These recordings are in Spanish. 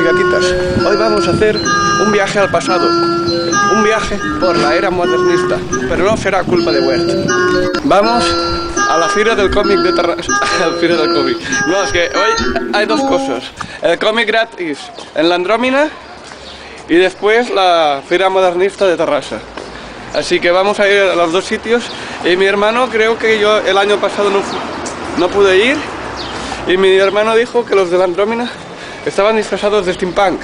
gatitas. Hoy vamos a hacer un viaje al pasado. Un viaje por la era modernista, pero no será culpa de Wert. Vamos a la Fira del Cómic de Terrassa. La Fira del Cómic. No, es que hoy hay dos cosas. El cómic gratis en la Andrómina y después la Fira Modernista de Terrassa. Así que vamos a ir a los dos sitios. Y mi hermano, creo que yo el año pasado no pude ir. Y mi hermano dijo que los de la Andrómina estaban disfrazados de steampunk.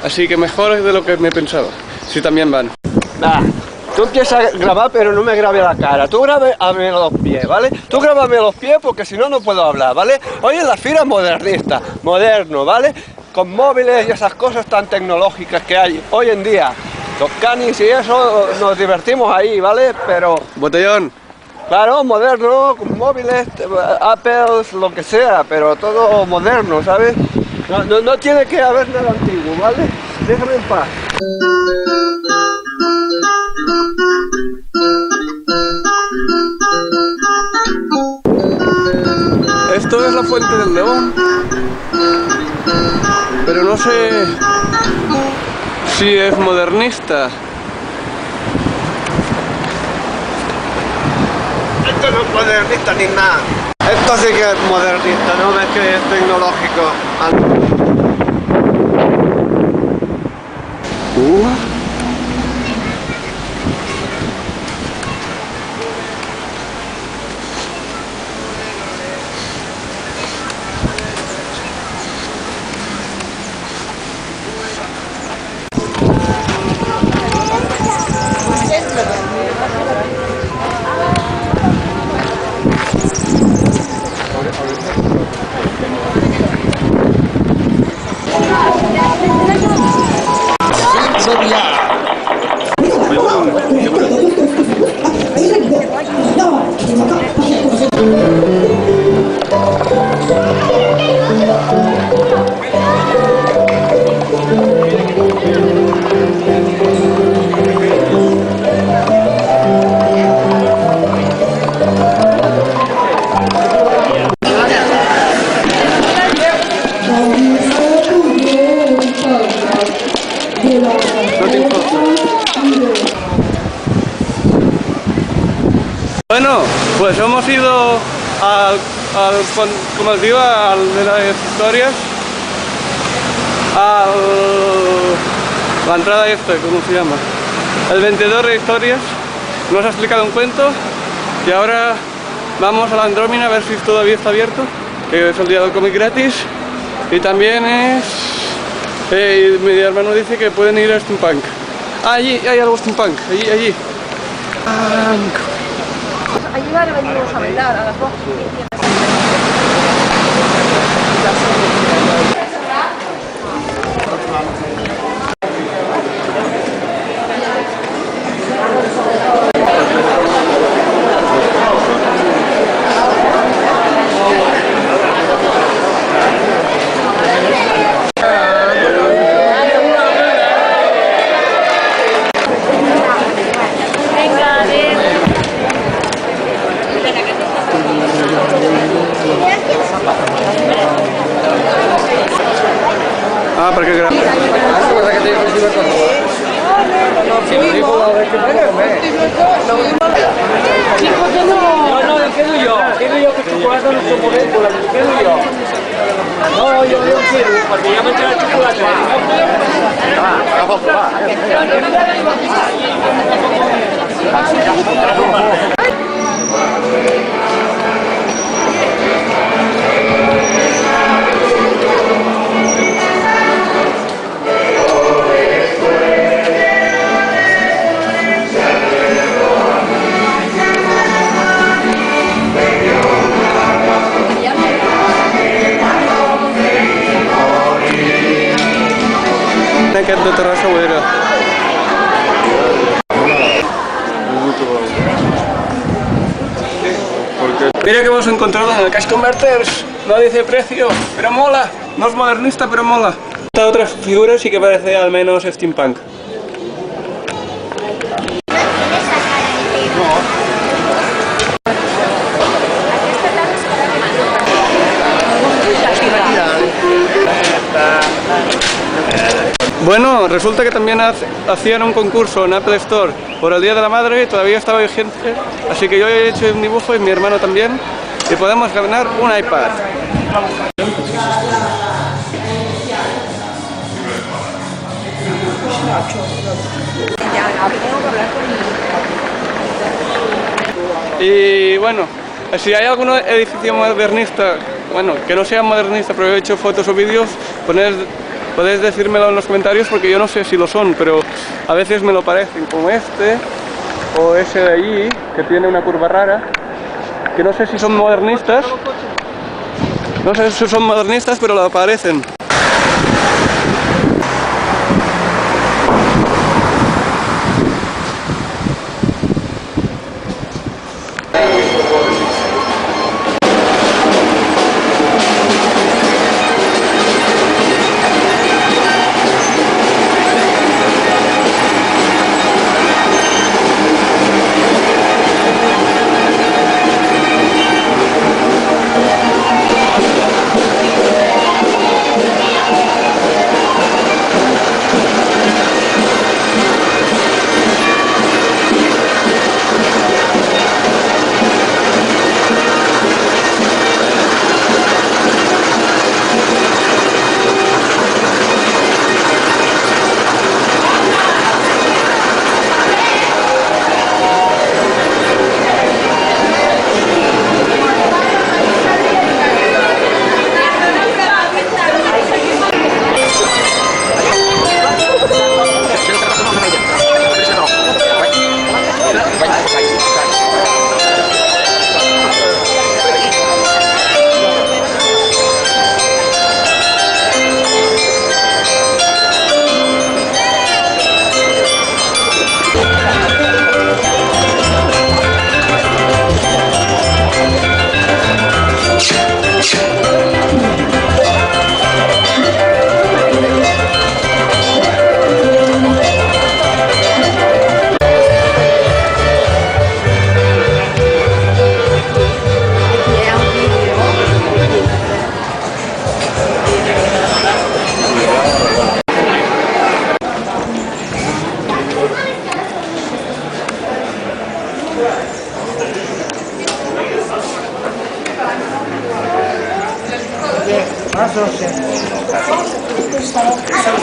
Así que mejor de lo que me pensaba. Si también van. Nah, tú empiezas a grabar, pero no me grabes la cara. Tú grábame los pies, ¿vale? Tú grábame los pies porque si no, no puedo hablar, ¿vale? Hoy es la Fira Modernista, moderno, ¿vale? Con móviles y esas cosas tan tecnológicas que hay hoy en día. Los canis y eso, nos divertimos ahí, ¿vale? Pero... Botellón. Claro, moderno, con móviles, Apple, lo que sea, pero todo moderno, ¿sabes? No tiene que haber nada antiguo, ¿vale? Déjame en paz. Esto es la Fuente del León. Pero no sé si es modernista. Esto no es modernista ni nada. Esto sí que es modernista, no ves que es tecnológico. Bueno, pues hemos ido como os digo, al de las historias, a la entrada esta, ¿cómo se llama? El vendedor de historias nos ha explicado un cuento y ahora vamos a la Andrómina a ver si todavía está abierto, que es el día del cómic gratis, y también es... mi hermano dice que pueden ir a steampunk. Ah, allí hay algo steampunk, allí. Allí van a venirnos a bailar a las 2. Ah, ¿para qué graba? No, quedo yo que chocolate no se molécula, quedo yo. No, yo quiero, porque ya me trae el chocolate. Aquest de Terrassa ho era. Mira que hemos encontrado en el Cash Converters. No dice precio, pero mola. No es modernista, pero mola. Esta otra figura sí que parece al menos steampunk. Esta Bueno, resulta que también hacían un concurso en Apple Store por el Día de la Madre y todavía estaba vigente, así que yo he hecho un dibujo y mi hermano también y podemos ganar un iPad. Y bueno, si hay algún edificio modernista, bueno, que no sea modernista, pero he hecho fotos o vídeos, podéis decírmelo en los comentarios porque yo no sé si lo son, pero a veces me lo parecen, como este o ese de allí, que tiene una curva rara, que no sé si son modernistas, pero lo parecen.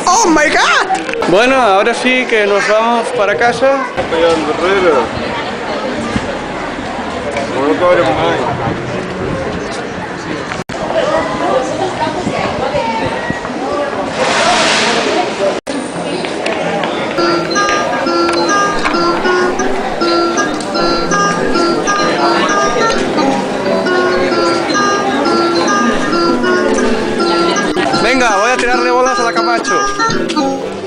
¡Oh my God! Bueno, ahora sí que nos vamos para casa. Venga, voy a tirarle bolas a la Camacho.